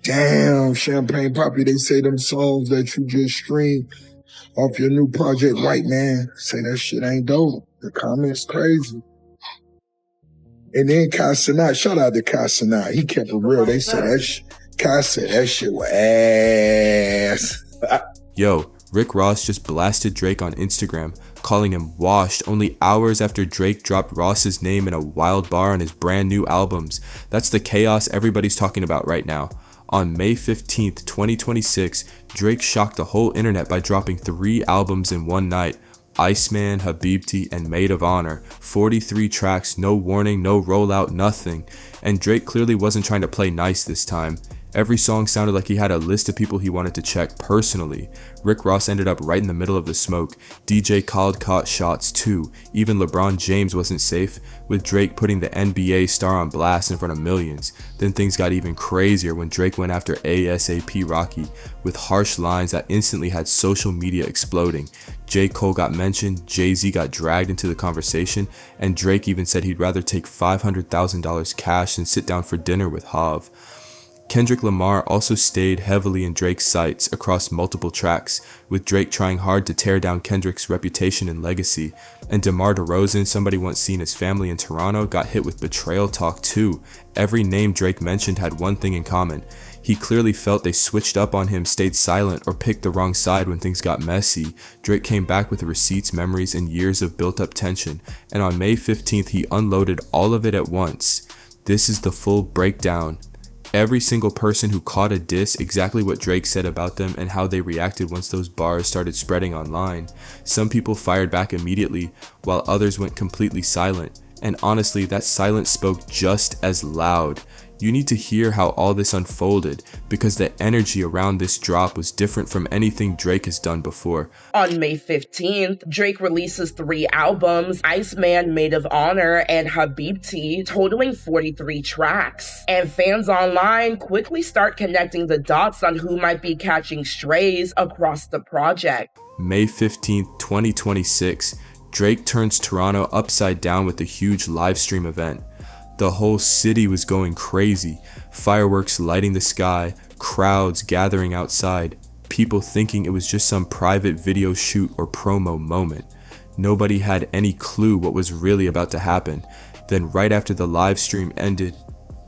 Damn, Champagne Poppy, they say them songs that you just streamed off your new project, White Man, say that shit ain't dope. The comments crazy. And then Kai Sinat, shout out to Kai Sinat. He kept it real. They said Kai said that shit was ass. Yo, Rick Ross just blasted Drake on Instagram, calling him washed only hours after Drake dropped Ross's name in a wild bar on his brand new albums. That's the chaos everybody's talking about right now. On May 15th, 2026, Drake shocked the whole internet by dropping 3 albums in one night. Iceman, Habibti, and Maid of Honor. 43 tracks, no warning, no rollout, nothing. And Drake clearly wasn't trying to play nice this time. Every song sounded like he had a list of people he wanted to check personally. Rick Ross ended up right in the middle of the smoke. DJ Khaled caught shots too. Even LeBron James wasn't safe, with Drake putting the NBA star on blast in front of millions. Then things got even crazier when Drake went after ASAP Rocky with harsh lines that instantly had social media exploding. J. Cole got mentioned, Jay-Z got dragged into the conversation, and Drake even said he'd rather take $500,000 cash than sit down for dinner with Hav. Kendrick Lamar also stayed heavily in Drake's sights across multiple tracks, with Drake trying hard to tear down Kendrick's reputation and legacy. And DeMar DeRozan, somebody once seen his family in Toronto, got hit with betrayal talk too. Every name Drake mentioned had one thing in common. He clearly felt they switched up on him, stayed silent, or picked the wrong side when things got messy. Drake came back with receipts, memories, and years of built-up tension, and on May 15th he unloaded all of it at once. This is the full breakdown. Every single person who caught a diss, exactly what Drake said about them and how they reacted once those bars started spreading online. Some people fired back immediately, while others went completely silent. And honestly, that silence spoke just as loud. You need to hear how all this unfolded, because the energy around this drop was different from anything Drake has done before. On May 15th, Drake releases 3 albums, Iceman, Maid of Honor, and Habibti, totaling 43 tracks. And fans online quickly start connecting the dots on who might be catching strays across the project. May 15th, 2026, Drake turns Toronto upside down with a huge live stream event. The whole city was going crazy, fireworks lighting the sky, crowds gathering outside, people thinking it was just some private video shoot or promo moment. Nobody had any clue what was really about to happen. Then right after the live stream ended,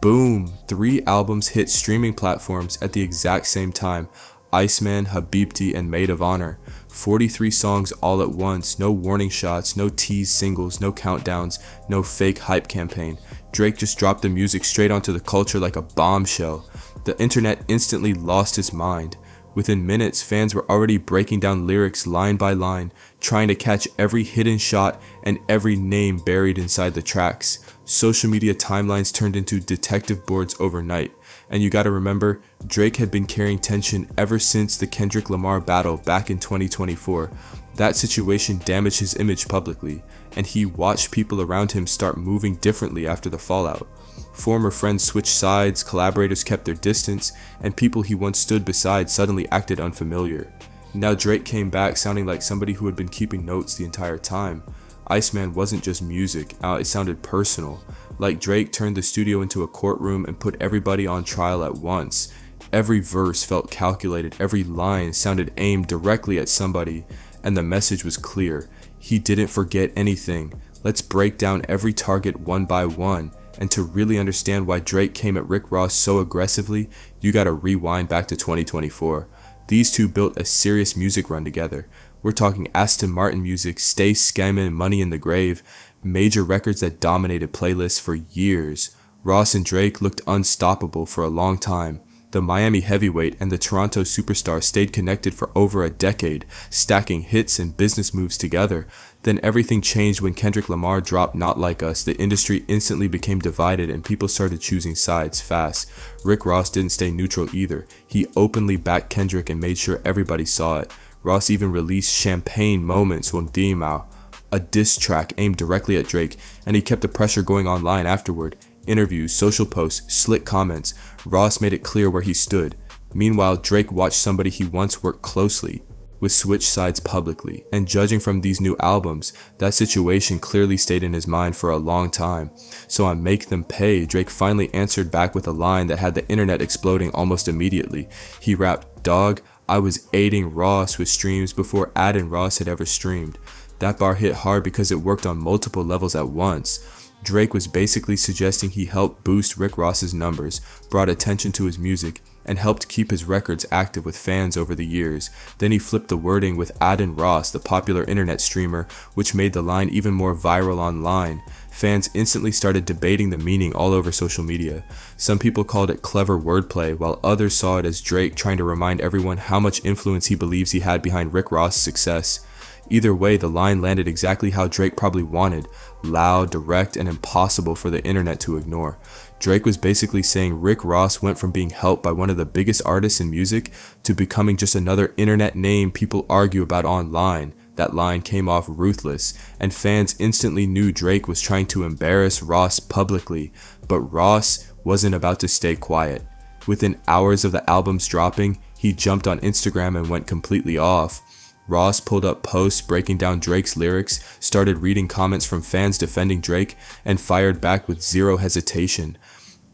boom, 3 albums hit streaming platforms at the exact same time. Iceman, Habibti, and Maid of Honor. 43 songs all at once, no warning shots, no tease singles, no countdowns, no fake hype campaign. Drake just dropped the music straight onto the culture like a bombshell. The internet instantly lost its mind. Within minutes, fans were already breaking down lyrics line by line, trying to catch every hidden shot and every name buried inside the tracks. Social media timelines turned into detective boards overnight. And you gotta remember, Drake had been carrying tension ever since the Kendrick Lamar battle back in 2024. That situation damaged his image publicly, and he watched people around him start moving differently after the fallout. Former friends switched sides, collaborators kept their distance, and people he once stood beside suddenly acted unfamiliar. Now Drake came back sounding like somebody who had been keeping notes the entire time. Iceman wasn't just music, it sounded personal. Like Drake turned the studio into a courtroom and put everybody on trial at once. Every verse felt calculated, every line sounded aimed directly at somebody, and the message was clear. He didn't forget anything. Let's break down every target one by one. And to really understand why Drake came at Rick Ross so aggressively, you gotta rewind back to 2024. These two built a serious music run together. We're talking Aston Martin music, Stay Scammin', Money in the Grave, major records that dominated playlists for years. Ross and Drake looked unstoppable for a long time. The Miami heavyweight and the Toronto superstar stayed connected for over a decade, stacking hits and business moves together. Then everything changed when Kendrick Lamar dropped Not Like Us. The industry instantly became divided and people started choosing sides fast. Rick Ross didn't stay neutral either. He openly backed Kendrick and made sure everybody saw it. Ross even released Champagne Moments on Dimao, a diss track aimed directly at Drake, and he kept the pressure going online afterward. Interviews, social posts, slick comments. Ross made it clear where he stood. Meanwhile, Drake watched somebody he once worked closely, would switch sides publicly, and judging from these new albums, that situation clearly stayed in his mind for a long time. So on Make Them Pay, Drake finally answered back with a line that had the internet exploding almost immediately. He rapped, "Dog, I was aiding Ross with streams before Adin Ross had ever streamed." That bar hit hard because it worked on multiple levels at once. Drake was basically suggesting he helped boost Rick Ross's numbers, brought attention to his music, and helped keep his records active with fans over the years. Then he flipped the wording with Adin Ross, the popular internet streamer, which made the line even more viral online. Fans instantly started debating the meaning all over social media. Some people called it clever wordplay, while others saw it as Drake trying to remind everyone how much influence he believes he had behind Rick Ross's success. Either way, the line landed exactly how Drake probably wanted: loud, direct, and impossible for the internet to ignore. Drake was basically saying Rick Ross went from being helped by one of the biggest artists in music to becoming just another internet name people argue about online. That line came off ruthless, and fans instantly knew Drake was trying to embarrass Ross publicly, but Ross wasn't about to stay quiet. Within hours of the album's dropping, he jumped on Instagram and went completely off. Ross pulled up posts breaking down Drake's lyrics, started reading comments from fans defending Drake, and fired back with zero hesitation.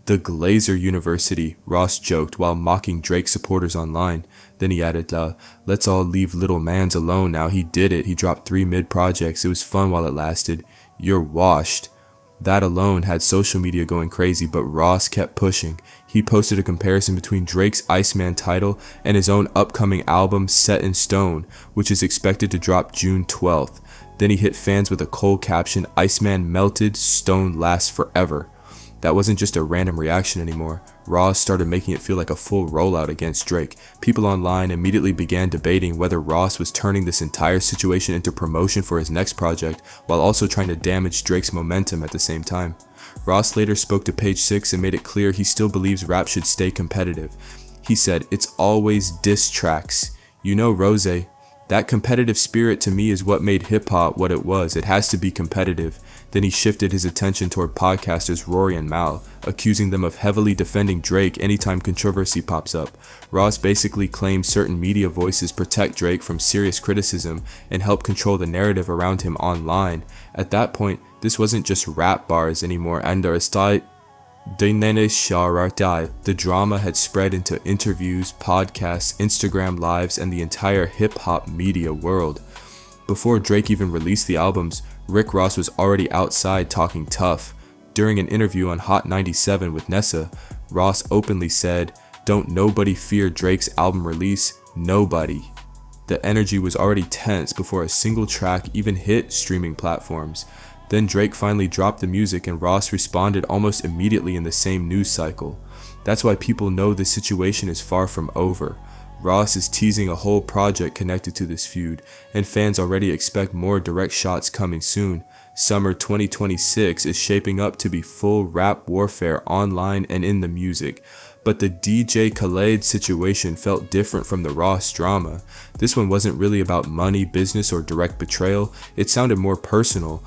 "The Glazer University," Ross joked while mocking Drake supporters online. Then he added, "Let's all leave little mans alone now. He did it. He dropped 3 mid-projects. It was fun while it lasted. You're washed." That alone had social media going crazy, but Ross kept pushing. He posted a comparison between Drake's Iceman title and his own upcoming album Set in Stone, which is expected to drop June 12th. Then he hit fans with a cold caption, "Iceman melted, Stone lasts forever." That wasn't just a random reaction anymore. Ross started making it feel like a full rollout against Drake. People online immediately began debating whether Ross was turning this entire situation into promotion for his next project, while also trying to damage Drake's momentum at the same time. Ross later spoke to Page 6 and made it clear he still believes rap should stay competitive. He said, "It's always diss tracks. You know, Rose, that competitive spirit to me is what made hip-hop what it was. It has to be competitive." Then he shifted his attention toward podcasters Rory and Mal, accusing them of heavily defending Drake anytime controversy pops up. Ross basically claimed certain media voices protect Drake from serious criticism and help control the narrative around him online. At that point, this wasn't just rap bars anymore, and the drama had spread into interviews, podcasts, Instagram lives, and the entire hip-hop media world. Before Drake even released the albums, Rick Ross was already outside talking tough. During an interview on Hot 97 with Nessa, Ross openly said, "Don't nobody fear Drake's album release, nobody." The energy was already tense before a single track even hit streaming platforms. Then Drake finally dropped the music and Ross responded almost immediately in the same news cycle. That's why people know the situation is far from over. Ross is teasing a whole project connected to this feud, and fans already expect more direct shots coming soon. Summer 2026 is shaping up to be full rap warfare online and in the music. But the DJ Khaled situation felt different from the Ross drama. This one wasn't really about money, business, or direct betrayal. It sounded more personal.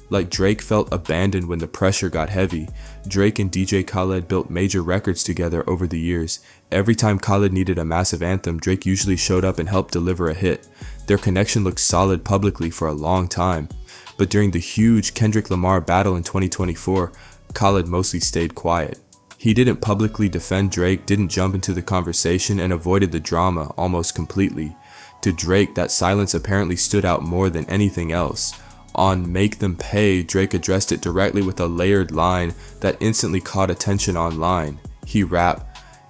Like Drake felt abandoned when the pressure got heavy. Drake and DJ Khaled built major records together over the years. Every time Khaled needed a massive anthem, Drake usually showed up and helped deliver a hit. Their connection looked solid publicly for a long time. But during the huge Kendrick Lamar battle in 2024, Khaled mostly stayed quiet. He didn't publicly defend Drake, didn't jump into the conversation, and avoided the drama almost completely. To Drake, that silence apparently stood out more than anything else. On Make Them Pay, Drake addressed it directly with a layered line that instantly caught attention online. He rapped,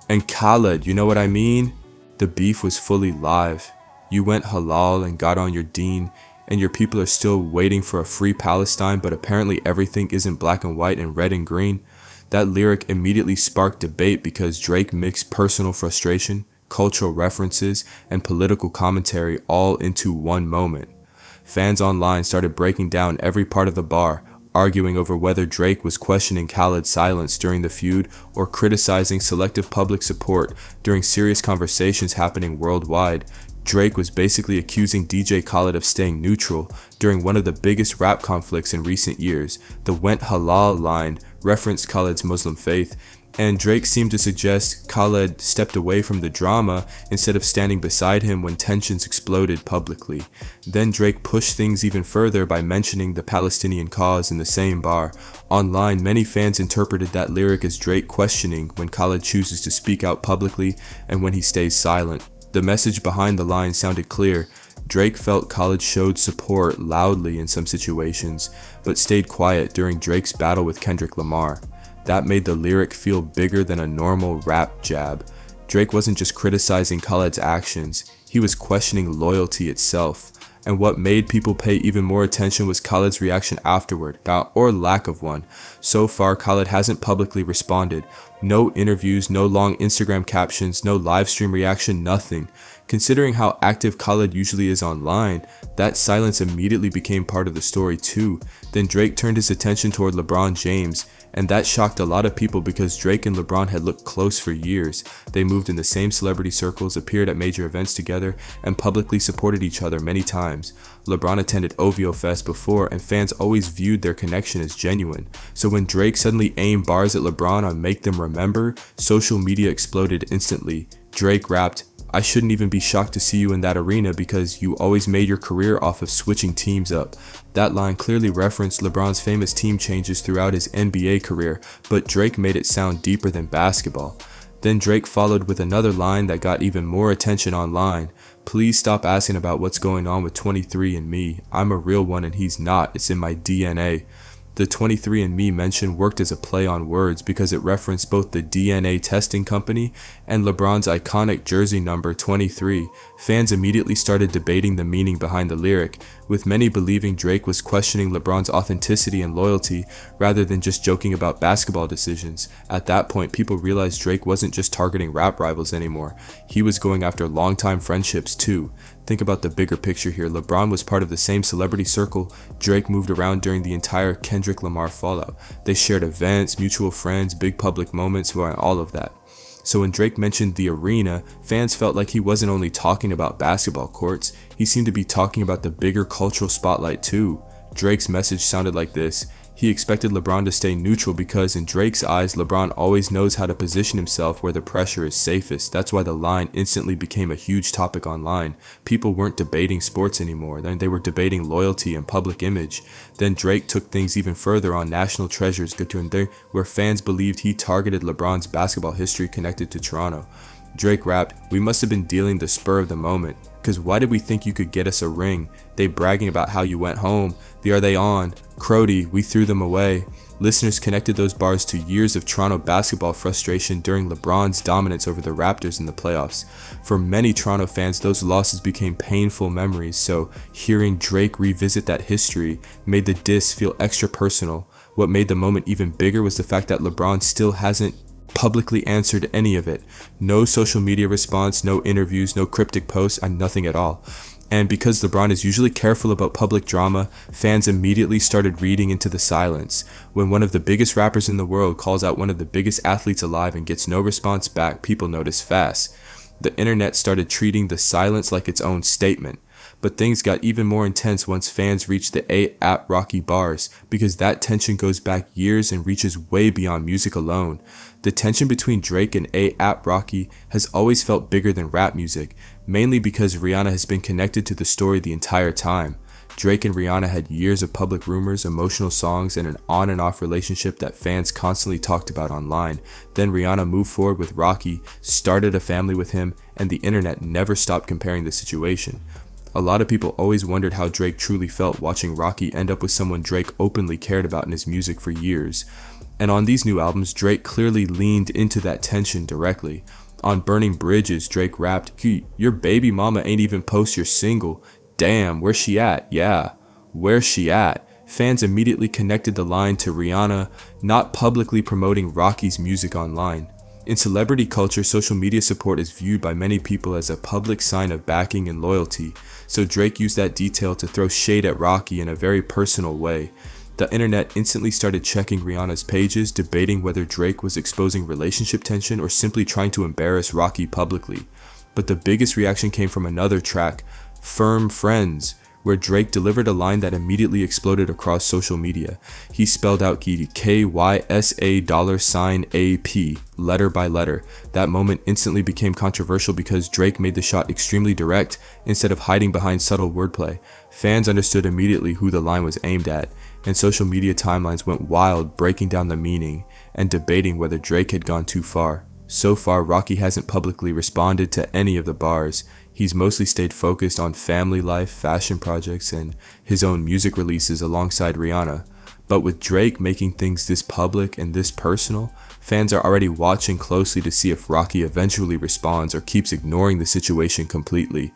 "And Khaled, you know what I mean? The beef was fully live. You went halal and got on your deen, and your people are still waiting for a free Palestine, but apparently everything isn't black and white and red and green." That lyric immediately sparked debate because Drake mixed personal frustration, cultural references, and political commentary all into one moment. Fans online started breaking down every part of the bar, arguing over whether Drake was questioning Khaled's silence during the feud or criticizing selective public support during serious conversations happening worldwide. Drake was basically accusing DJ Khaled of staying neutral during one of the biggest rap conflicts in recent years. The "went halal" line referenced Khaled's Muslim faith, And Drake seemed to suggest Khaled stepped away from the drama instead of standing beside him when tensions exploded publicly. Then Drake pushed things even further by mentioning the Palestinian cause in the same bar. Online, many fans interpreted that lyric as Drake questioning when Khaled chooses to speak out publicly and when he stays silent. The message behind the line sounded clear. Drake felt Khaled showed support loudly in some situations, but stayed quiet during Drake's battle with Kendrick Lamar. That made the lyric feel bigger than a normal rap jab. Drake wasn't just criticizing Khaled's actions, he was questioning loyalty itself. And what made people pay even more attention was Khaled's reaction afterward, or lack of one. So far, Khaled hasn't publicly responded. No interviews, no long Instagram captions, no live stream reaction, nothing. Considering how active Khaled usually is online, that silence immediately became part of the story too. Then Drake turned his attention toward LeBron James, and that shocked a lot of people because Drake and LeBron had looked close for years. They moved in the same celebrity circles, appeared at major events together, and publicly supported each other many times. LeBron attended OVO Fest before, and fans always viewed their connection as genuine. So when Drake suddenly aimed bars at LeBron on Make Them Remember, social media exploded instantly. Drake rapped, "I shouldn't even be shocked to see you in that arena because you always made your career off of switching teams up." That line clearly referenced LeBron's famous team changes throughout his NBA career, but Drake made it sound deeper than basketball. Then Drake followed with another line that got even more attention online. "Please stop asking about what's going on with 23andMe. I'm a real one and he's not. It's in my DNA." The 23andMe mention worked as a play on words because it referenced both the DNA testing company and LeBron's iconic jersey number 23. Fans immediately started debating the meaning behind the lyric, with many believing Drake was questioning LeBron's authenticity and loyalty rather than just joking about basketball decisions. At that point, people realized Drake wasn't just targeting rap rivals anymore. He was going after longtime friendships too. Think about the bigger picture here. LeBron was part of the same celebrity circle Drake moved around during the entire Kendrick Lamar fallout. They shared events, mutual friends, big public moments, all of that. So when Drake mentioned the arena, fans felt like he wasn't only talking about basketball courts, he seemed to be talking about the bigger cultural spotlight too. Drake's message sounded like this. He expected LeBron to stay neutral because in Drake's eyes, LeBron always knows how to position himself where the pressure is safest. That's why the line instantly became a huge topic online. People weren't debating sports anymore. They were debating loyalty and public image. Then Drake took things even further on National Treasures, where fans believed he targeted LeBron's basketball history connected to Toronto. Drake rapped, "We must have been dealing the spur of the moment. Cause why did we think you could get us a ring? They bragging about how you went home. Are they on? Crody, we threw them away." Listeners connected those bars to years of Toronto basketball frustration during LeBron's dominance over the Raptors in the playoffs. For many Toronto fans, those losses became painful memories, so hearing Drake revisit that history made the diss feel extra personal. What made the moment even bigger was the fact that LeBron still hasn't publicly answered any of it. No social media response, no interviews, no cryptic posts, and nothing at all. And because LeBron is usually careful about public drama, fans immediately started reading into the silence. When one of the biggest rappers in the world calls out one of the biggest athletes alive and gets no response back, people notice fast. The internet started treating the silence like its own statement. But things got even more intense once fans reached the A$AP Rocky bars, because that tension goes back years and reaches way beyond music alone. The tension between Drake and A$AP Rocky has always felt bigger than rap music, mainly because Rihanna has been connected to the story the entire time. Drake and Rihanna had years of public rumors, emotional songs, and an on and off relationship that fans constantly talked about online. Then Rihanna moved forward with Rocky, started a family with him, and the internet never stopped comparing the situation. A lot of people always wondered how Drake truly felt watching Rocky end up with someone Drake openly cared about in his music for years. And on these new albums, Drake clearly leaned into that tension directly. On Burning Bridges, Drake rapped, "Your baby mama ain't even post your single. Damn, where's she at? Yeah, where's she at?" Fans immediately connected the line to Rihanna not publicly promoting Rocky's music online. In celebrity culture, social media support is viewed by many people as a public sign of backing and loyalty, so Drake used that detail to throw shade at Rocky in a very personal way. The internet instantly started checking Rihanna's pages, debating whether Drake was exposing relationship tension or simply trying to embarrass Rocky publicly. But the biggest reaction came from another track, Firm Friends. where Drake delivered a line that immediately exploded across social media. He spelled out KYSA$AP letter by letter. That moment instantly became controversial because Drake made the shot extremely direct instead of hiding behind subtle wordplay. Fans understood immediately who the line was aimed at, and social media timelines went wild breaking down the meaning and debating whether Drake had gone too far. So far, Rocky hasn't publicly responded to any of the bars. He's mostly stayed focused on family life, fashion projects, and his own music releases alongside Rihanna. But with Drake making things this public and this personal, fans are already watching closely to see if Rocky eventually responds or keeps ignoring the situation completely.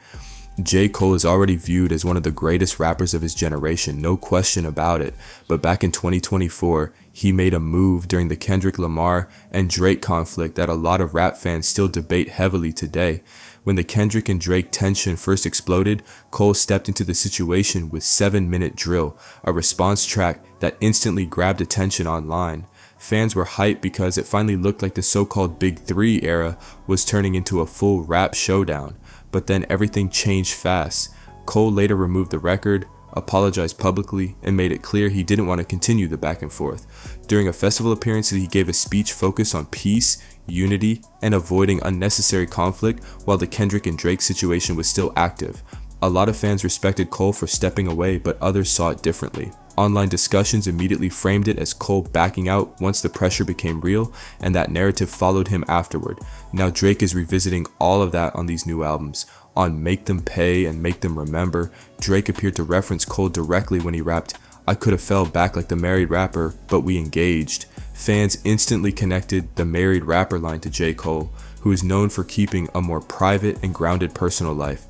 J. Cole is already viewed as one of the greatest rappers of his generation, no question about it, but back in 2024, he made a move during the Kendrick Lamar and Drake conflict that a lot of rap fans still debate heavily today. When the Kendrick and Drake tension first exploded, Cole stepped into the situation with 7-Minute Drill, a response track that instantly grabbed attention online. Fans were hyped because it finally looked like the so-called Big Three era was turning into a full rap showdown. But then everything changed fast. Cole later removed the record, apologized publicly, and made it clear he didn't want to continue the back and forth. During a festival appearance, he gave a speech focused on peace, unity, and avoiding unnecessary conflict while the Kendrick and Drake situation was still active. A lot of fans respected Cole for stepping away, but others saw it differently. Online discussions immediately framed it as Cole backing out once the pressure became real, and that narrative followed him afterward. Now Drake is revisiting all of that on these new albums. On Make Them Pay and Make Them Remember, Drake appeared to reference Cole directly when he rapped, "I could have fell back like the married rapper, but we engaged." Fans instantly connected the married rapper line to J. Cole, who is known for keeping a more private and grounded personal life.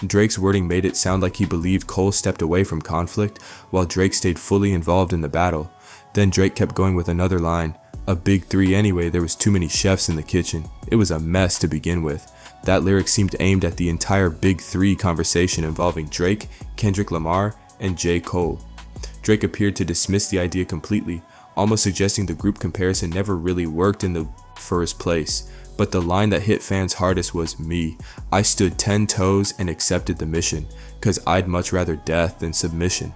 Drake's wording made it sound like he believed Cole stepped away from conflict, while Drake stayed fully involved in the battle. Then Drake kept going with another line, "A big three anyway, there was too many chefs in the kitchen. It was a mess to begin with." That lyric seemed aimed at the entire Big Three conversation involving Drake, Kendrick Lamar, and J. Cole. Drake appeared to dismiss the idea completely, almost suggesting the group comparison never really worked in the first place. But the line that hit fans hardest was, "Me. I stood 10 toes and accepted the mission, 'cause I'd much rather death than submission."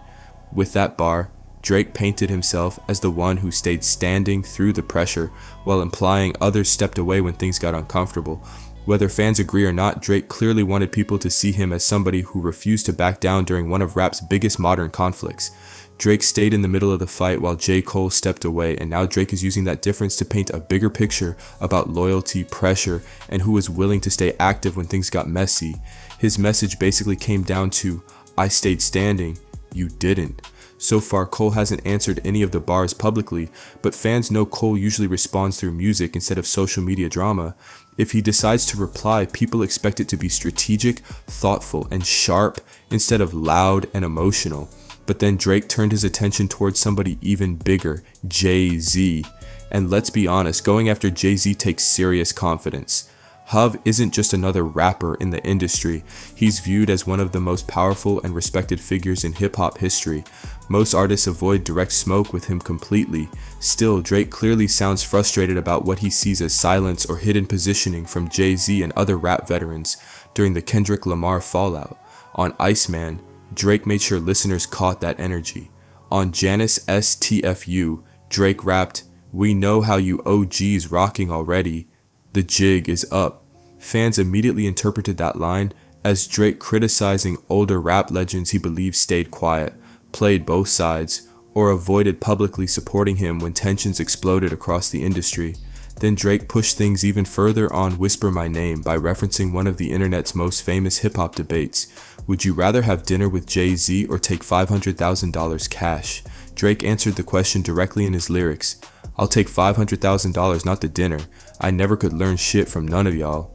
With that bar, Drake painted himself as the one who stayed standing through the pressure, while implying others stepped away when things got uncomfortable. Whether fans agree or not, Drake clearly wanted people to see him as somebody who refused to back down during one of rap's biggest modern conflicts. Drake stayed in the middle of the fight while J. Cole stepped away, and now Drake is using that difference to paint a bigger picture about loyalty, pressure, and who was willing to stay active when things got messy. His message basically came down to, "I stayed standing, you didn't." So far, Cole hasn't answered any of the bars publicly, but fans know Cole usually responds through music instead of social media drama. If he decides to reply, people expect it to be strategic, thoughtful, and sharp instead of loud and emotional. But then Drake turned his attention towards somebody even bigger, Jay-Z. And let's be honest, going after Jay-Z takes serious confidence. Hov isn't just another rapper in the industry. He's viewed as one of the most powerful and respected figures in hip-hop history. Most artists avoid direct smoke with him completely. Still, Drake clearly sounds frustrated about what he sees as silence or hidden positioning from Jay-Z and other rap veterans during the Kendrick Lamar fallout. On Iceman, Drake made sure listeners caught that energy. On Janice STFU, Drake rapped, "We know how you OGs rocking already. The jig is up." Fans immediately interpreted that line as Drake criticizing older rap legends he believed stayed quiet, played both sides, or avoided publicly supporting him when tensions exploded across the industry. Then Drake pushed things even further on Whisper My Name by referencing one of the internet's most famous hip-hop debates. Would you rather have dinner with Jay-Z or take $500,000 cash? Drake answered the question directly in his lyrics. "I'll take $500,000, not the dinner. I never could learn shit from none of y'all."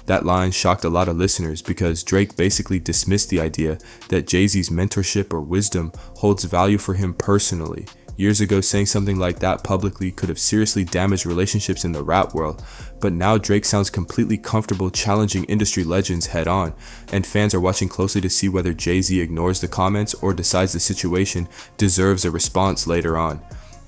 That line shocked a lot of listeners because Drake basically dismissed the idea that Jay-Z's mentorship or wisdom holds value for him personally. Years ago, saying something like that publicly could have seriously damaged relationships in the rap world, but now Drake sounds completely comfortable challenging industry legends head on, and fans are watching closely to see whether Jay-Z ignores the comments or decides the situation deserves a response later on.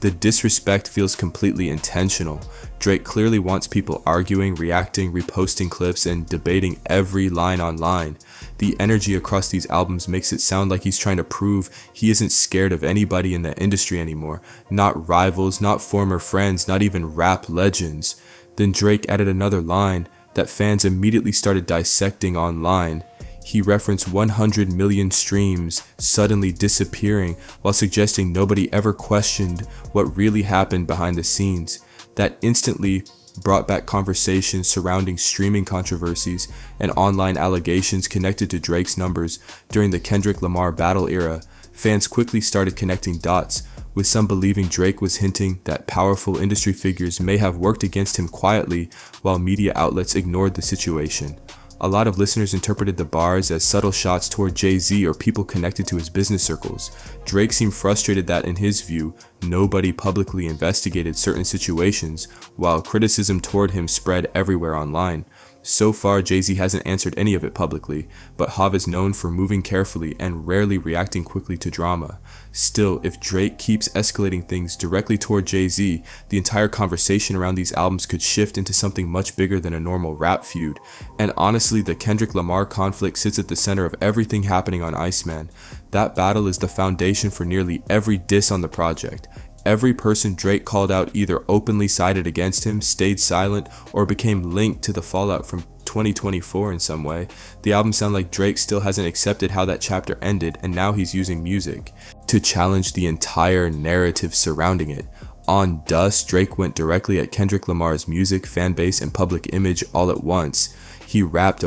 The disrespect feels completely intentional. Drake clearly wants people arguing, reacting, reposting clips, and debating every line online. The energy across these albums makes it sound like he's trying to prove he isn't scared of anybody in the industry anymore. Not rivals, not former friends, not even rap legends. Then Drake added another line that fans immediately started dissecting online. He referenced 100 million streams suddenly disappearing while suggesting nobody ever questioned what really happened behind the scenes. That instantly brought back conversations surrounding streaming controversies and online allegations connected to Drake's numbers during the Kendrick Lamar battle era. Fans quickly started connecting dots, with some believing Drake was hinting that powerful industry figures may have worked against him quietly while media outlets ignored the situation. A lot of listeners interpreted the bars as subtle shots toward Jay-Z or people connected to his business circles. Drake seemed frustrated that, in his view, nobody publicly investigated certain situations, while criticism toward him spread everywhere online. So far, Jay-Z hasn't answered any of it publicly, but Hav is known for moving carefully and rarely reacting quickly to drama. Still, if Drake keeps escalating things directly toward Jay-Z, the entire conversation around these albums could shift into something much bigger than a normal rap feud. And honestly, the Kendrick Lamar conflict sits at the center of everything happening on Iceman. That battle is the foundation for nearly every diss on the project. Every person Drake called out either openly sided against him, stayed silent, or became linked to the fallout from 2024 in some way. The album sounds like Drake still hasn't accepted how that chapter ended, and now he's using music to challenge the entire narrative surrounding it. On Dust, Drake went directly at Kendrick Lamar's music, fanbase, and public image all at once. He rapped,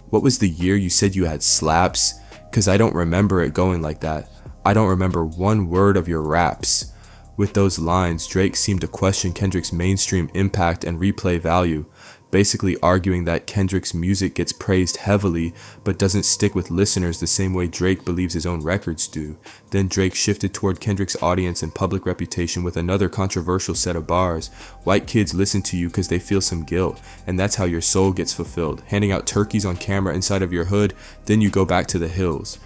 "What was the year you said you had slaps? 'Cause I don't remember it going like that. I don't remember one word of your raps." With those lines, Drake seemed to question Kendrick's mainstream impact and replay value, basically arguing that Kendrick's music gets praised heavily but doesn't stick with listeners the same way Drake believes his own records do. Then Drake shifted toward Kendrick's audience and public reputation with another controversial set of bars. "White kids listen to you because they feel some guilt, and that's how your soul gets fulfilled. Handing out turkeys on camera inside of your hood, then you go back to the hills."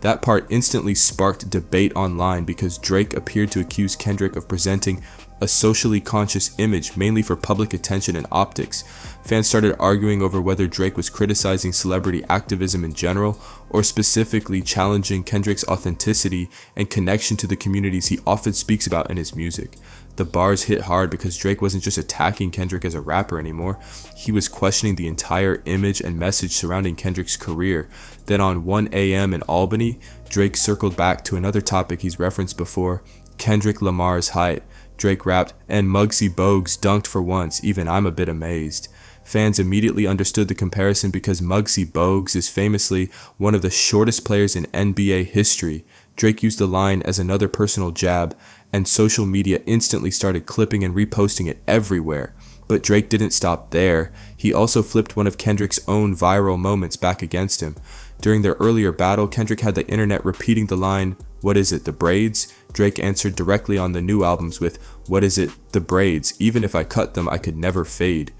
That part instantly sparked debate online because Drake appeared to accuse Kendrick of presenting a socially conscious image mainly for public attention and optics. Fans started arguing over whether Drake was criticizing celebrity activism in general or specifically challenging Kendrick's authenticity and connection to the communities he often speaks about in his music. The bars hit hard because Drake wasn't just attacking Kendrick as a rapper anymore, he was questioning the entire image and message surrounding Kendrick's career. Then on 1 a.m. in Albany, Drake circled back to another topic he's referenced before, Kendrick Lamar's height. Drake rapped, "And Muggsy Bogues dunked for once, even I'm a bit amazed." Fans immediately understood the comparison because Muggsy Bogues is famously one of the shortest players in NBA history. Drake used the line as another personal jab, and social media instantly started clipping and reposting it everywhere. But Drake didn't stop there. He also flipped one of Kendrick's own viral moments back against him. During their earlier battle, Kendrick had the internet repeating the line, "What is it, the braids?" Drake answered directly on the new albums with, "What is it, the braids? Even if I cut them, I could never fade."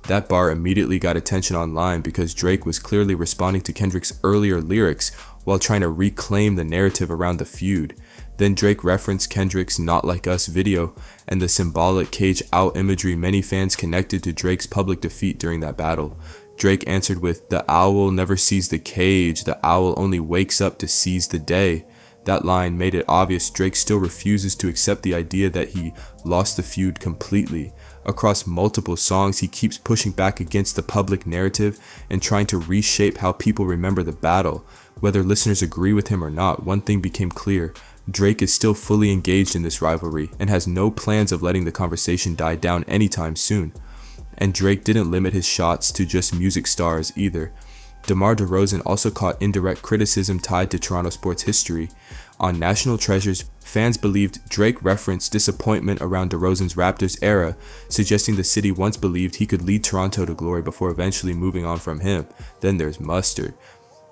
That bar immediately got attention online because Drake was clearly responding to Kendrick's earlier lyrics while trying to reclaim the narrative around the feud. Then Drake referenced Kendrick's Not Like Us video and the symbolic cage out imagery many fans connected to Drake's public defeat during that battle. Drake answered with, "The owl never sees the cage, the owl only wakes up to seize the day." That line made it obvious Drake still refuses to accept the idea that he lost the feud completely. Across multiple songs, he keeps pushing back against the public narrative and trying to reshape how people remember the battle. Whether listeners agree with him or not, one thing became clear. Drake is still fully engaged in this rivalry and has no plans of letting the conversation die down anytime soon. And Drake didn't limit his shots to just music stars either. DeMar DeRozan also caught indirect criticism tied to Toronto sports history. On National Treasures, fans believed Drake referenced disappointment around DeRozan's Raptors era, suggesting the city once believed he could lead Toronto to glory before eventually moving on from him. Then there's Mustard.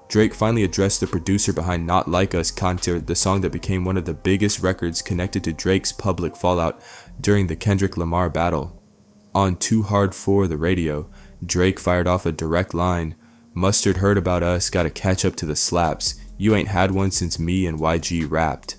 Drake finally addressed the producer behind Not Like Us, Concert, the song that became one of the biggest records connected to Drake's public fallout during the Kendrick Lamar battle. On Too Hard for the radio, Drake fired off a direct line, "Mustard heard about us, gotta catch up to the slaps. You ain't had one since me and YG rapped."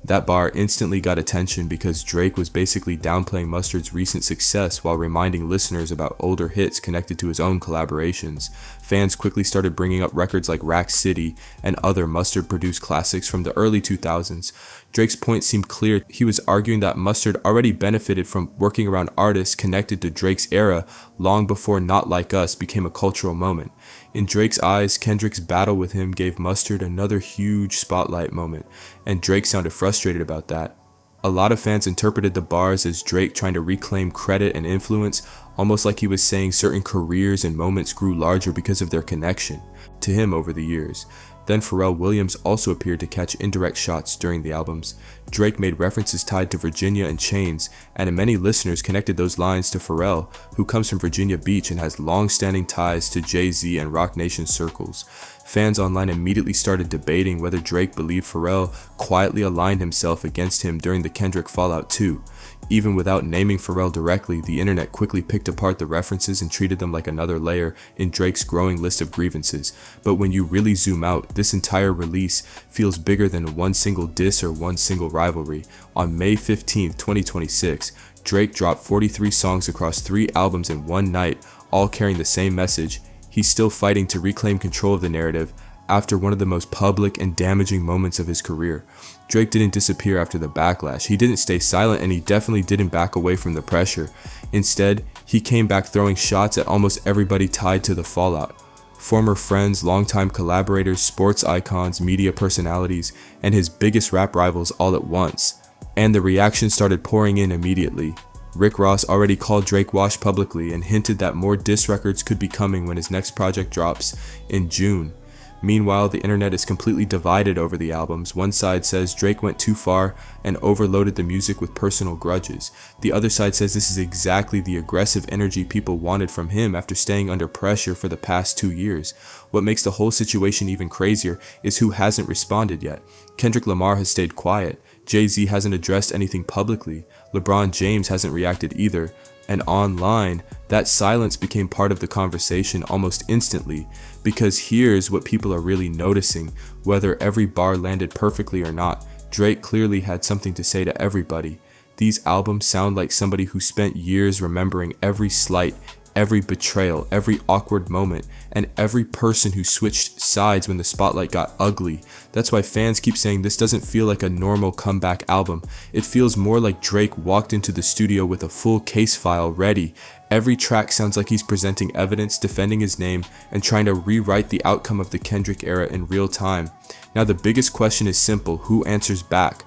That bar instantly got attention because Drake was basically downplaying Mustard's recent success while reminding listeners about older hits connected to his own collaborations. Fans quickly started bringing up records like Rack City and other Mustard-produced classics from the early 2000s. Drake's point seemed clear. He was arguing that Mustard already benefited from working around artists connected to Drake's era long before Not Like Us became a cultural moment. In Drake's eyes, Kendrick's battle with him gave Mustard another huge spotlight moment, and Drake sounded frustrated about that. A lot of fans interpreted the bars as Drake trying to reclaim credit and influence, almost like he was saying certain careers and moments grew larger because of their connection to him over the years. Then Pharrell Williams also appeared to catch indirect shots during the albums. Drake made references tied to Virginia and Chains, and many listeners connected those lines to Pharrell, who comes from Virginia Beach and has long-standing ties to Jay-Z and Roc Nation circles. Fans online immediately started debating whether Drake believed Pharrell quietly aligned himself against him during the Kendrick fallout too. Even without naming Pharrell directly, the internet quickly picked apart the references and treated them like another layer in Drake's growing list of grievances. But when you really zoom out, this entire release feels bigger than one single diss or one single rivalry. On May 15, 2026, Drake dropped 43 songs across 3 albums in one night, all carrying the same message. He's still fighting to reclaim control of the narrative after one of the most public and damaging moments of his career. Drake didn't disappear after the backlash. He didn't stay silent, and he definitely didn't back away from the pressure. Instead, he came back throwing shots at almost everybody tied to the fallout. Former friends, longtime collaborators, sports icons, media personalities, and his biggest rap rivals all at once. And the reaction started pouring in immediately. Rick Ross already called Drake washed publicly and hinted that more diss records could be coming when his next project drops in June. Meanwhile, the internet is completely divided over the albums. One side says Drake went too far and overloaded the music with personal grudges. The other side says this is exactly the aggressive energy people wanted from him after staying under pressure for the past 2 years. What makes the whole situation even crazier is who hasn't responded yet. Kendrick Lamar has stayed quiet. Jay-Z hasn't addressed anything publicly. LeBron James hasn't reacted either. And online, that silence became part of the conversation almost instantly, because here's what people are really noticing. Whether every bar landed perfectly or not, Drake clearly had something to say to everybody. These albums sound like somebody who spent years remembering every slight, every betrayal, every awkward moment, and every person who switched sides when the spotlight got ugly. That's why fans keep saying this doesn't feel like a normal comeback album. It feels more like Drake walked into the studio with a full case file ready. Every track sounds like he's presenting evidence, defending his name, and trying to rewrite the outcome of the Kendrick era in real time. Now the biggest question is simple: who answers back?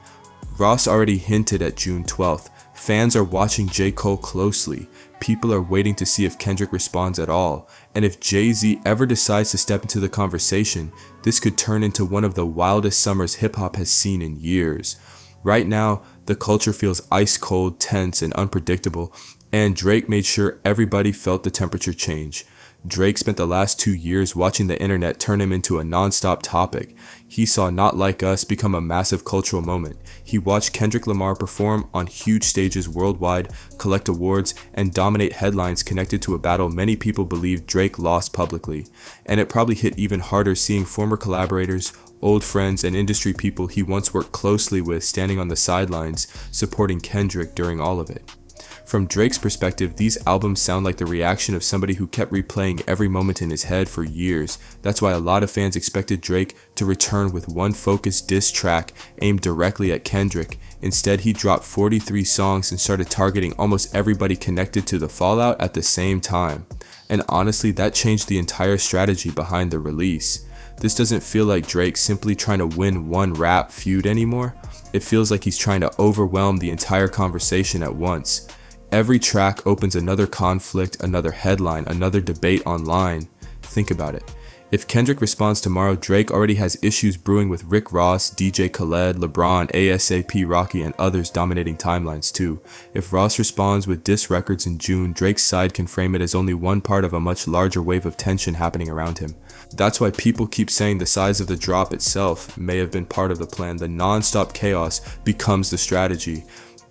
Ross already hinted at June 12th. Fans are watching J. Cole closely. People are waiting to see if Kendrick responds at all. And if Jay-Z ever decides to step into the conversation, this could turn into one of the wildest summers hip-hop has seen in years. Right now, the culture feels ice cold, tense, and unpredictable, and Drake made sure everybody felt the temperature change. Drake spent the last 2 years watching the internet turn him into a non-stop topic. He saw Not Like Us become a massive cultural moment. He watched Kendrick Lamar perform on huge stages worldwide, collect awards, and dominate headlines connected to a battle many people believe Drake lost publicly. And it probably hit even harder seeing former collaborators, old friends, and industry people he once worked closely with standing on the sidelines, supporting Kendrick during all of it. From Drake's perspective, these albums sound like the reaction of somebody who kept replaying every moment in his head for years. That's why a lot of fans expected Drake to return with one focused diss track aimed directly at Kendrick. Instead, he dropped 43 songs and started targeting almost everybody connected to the fallout at the same time. And honestly, that changed the entire strategy behind the release. This doesn't feel like Drake simply trying to win one rap feud anymore. It feels like he's trying to overwhelm the entire conversation at once. Every track opens another conflict, another headline, another debate online. Think about it. If Kendrick responds tomorrow, Drake already has issues brewing with Rick Ross, DJ Khaled, LeBron, ASAP Rocky, and others dominating timelines too. If Ross responds with diss records in June, Drake's side can frame it as only one part of a much larger wave of tension happening around him. That's why people keep saying the size of the drop itself may have been part of the plan. The non-stop chaos becomes the strategy.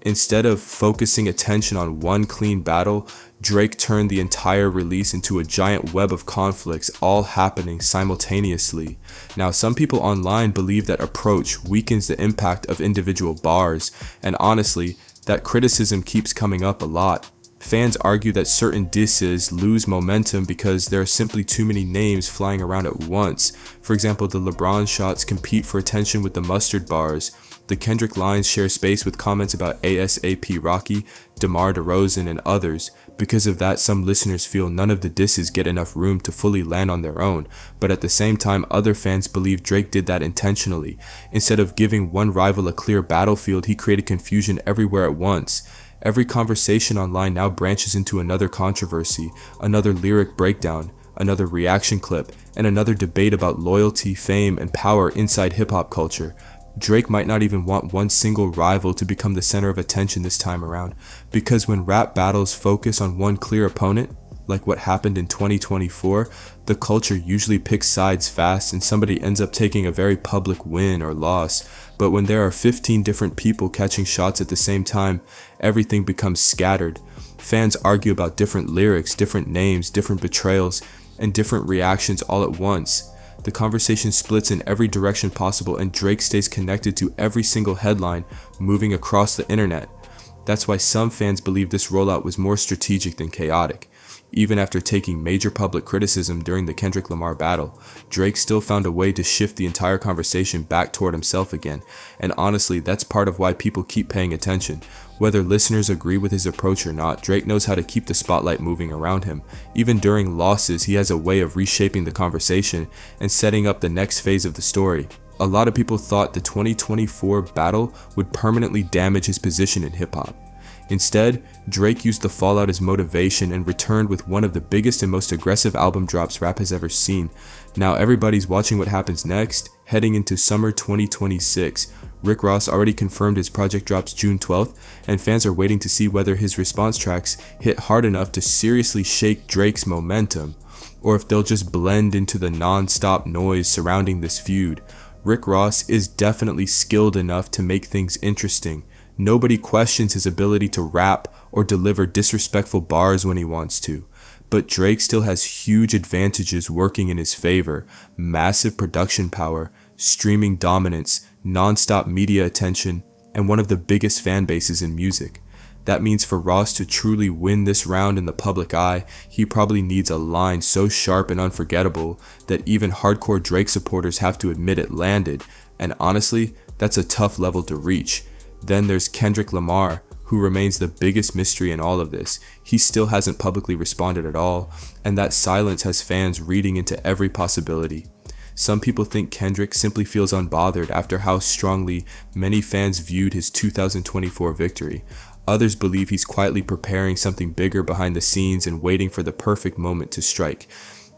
Instead of focusing attention on one clean battle, Drake turned the entire release into a giant web of conflicts all happening simultaneously. Now, some people online believe that approach weakens the impact of individual bars, and honestly, that criticism keeps coming up a lot. Fans argue that certain disses lose momentum because there are simply too many names flying around at once. For example, the LeBron shots compete for attention with the mustard bars. The Kendrick lines share space with comments about ASAP Rocky, DeMar DeRozan, and others. Because of that, some listeners feel none of the disses get enough room to fully land on their own, but at the same time, other fans believe Drake did that intentionally. Instead of giving one rival a clear battlefield, he created confusion everywhere at once. Every conversation online now branches into another controversy, another lyric breakdown, another reaction clip, and another debate about loyalty, fame, and power inside hip-hop culture. Drake might not even want one single rival to become the center of attention this time around, because when rap battles focus on one clear opponent, like what happened in 2024, the culture usually picks sides fast and somebody ends up taking a very public win or loss. But when there are 15 different people catching shots at the same time, everything becomes scattered. Fans argue about different lyrics, different names, different betrayals, and different reactions all at once. The conversation splits in every direction possible, and Drake stays connected to every single headline moving across the internet. That's why some fans believe this rollout was more strategic than chaotic. Even after taking major public criticism during the Kendrick Lamar battle, Drake still found a way to shift the entire conversation back toward himself again, and honestly, that's part of why people keep paying attention. Whether listeners agree with his approach or not, Drake knows how to keep the spotlight moving around him. Even during losses, he has a way of reshaping the conversation and setting up the next phase of the story. A lot of people thought the 2024 battle would permanently damage his position in hip-hop. Instead, Drake used the fallout as motivation and returned with one of the biggest and most aggressive album drops rap has ever seen. Now everybody's watching what happens next. Heading into summer 2026, Rick Ross already confirmed his project drops June 12th, and fans are waiting to see whether his response tracks hit hard enough to seriously shake Drake's momentum, or if they'll just blend into the non-stop noise surrounding this feud. Rick Ross is definitely skilled enough to make things interesting. Nobody questions his ability to rap or deliver disrespectful bars when he wants to. But Drake still has huge advantages working in his favor: massive production power, streaming dominance, non-stop media attention, and one of the biggest fan bases in music. That means for Ross to truly win this round in the public eye, he probably needs a line so sharp and unforgettable that even hardcore Drake supporters have to admit it landed, and honestly, that's a tough level to reach. Then there's Kendrick Lamar, who remains the biggest mystery in all of this. He still hasn't publicly responded at all, and that silence has fans reading into every possibility. Some people think Kendrick simply feels unbothered after how strongly many fans viewed his 2024 victory. Others believe he's quietly preparing something bigger behind the scenes and waiting for the perfect moment to strike.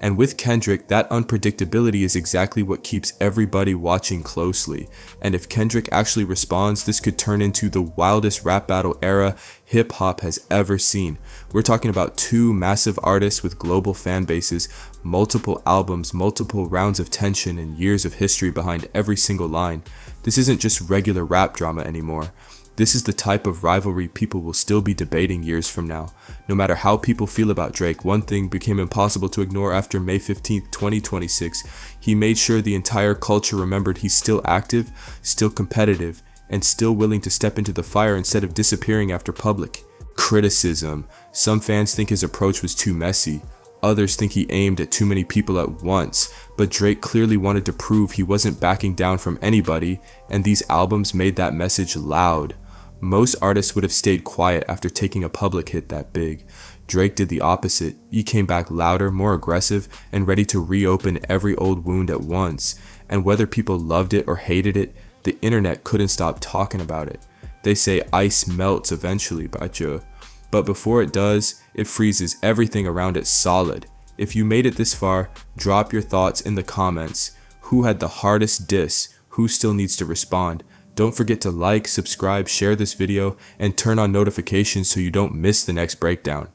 And with Kendrick, that unpredictability is exactly what keeps everybody watching closely. And if Kendrick actually responds, this could turn into the wildest rap battle era hip-hop has ever seen. We're talking about two massive artists with global fan bases, multiple albums, multiple rounds of tension, and years of history behind every single line. This isn't just regular rap drama anymore. This is the type of rivalry people will still be debating years from now. No matter how people feel about Drake, one thing became impossible to ignore after May 15th, 2026. He made sure the entire culture remembered he's still active, still competitive, and still willing to step into the fire instead of disappearing after public criticism. Some fans think his approach was too messy. Others think he aimed at too many people at once, but Drake clearly wanted to prove he wasn't backing down from anybody, and these albums made that message loud. Most artists would have stayed quiet after taking a public hit that big. Drake did the opposite. He came back louder, more aggressive, and ready to reopen every old wound at once. And whether people loved it or hated it, the internet couldn't stop talking about it. They say ice melts eventually, but before it does, it freezes everything around it solid. If you made it this far, drop your thoughts in the comments. Who had the hardest diss? Who still needs to respond? Don't forget to like, subscribe, share this video, and turn on notifications so you don't miss the next breakdown.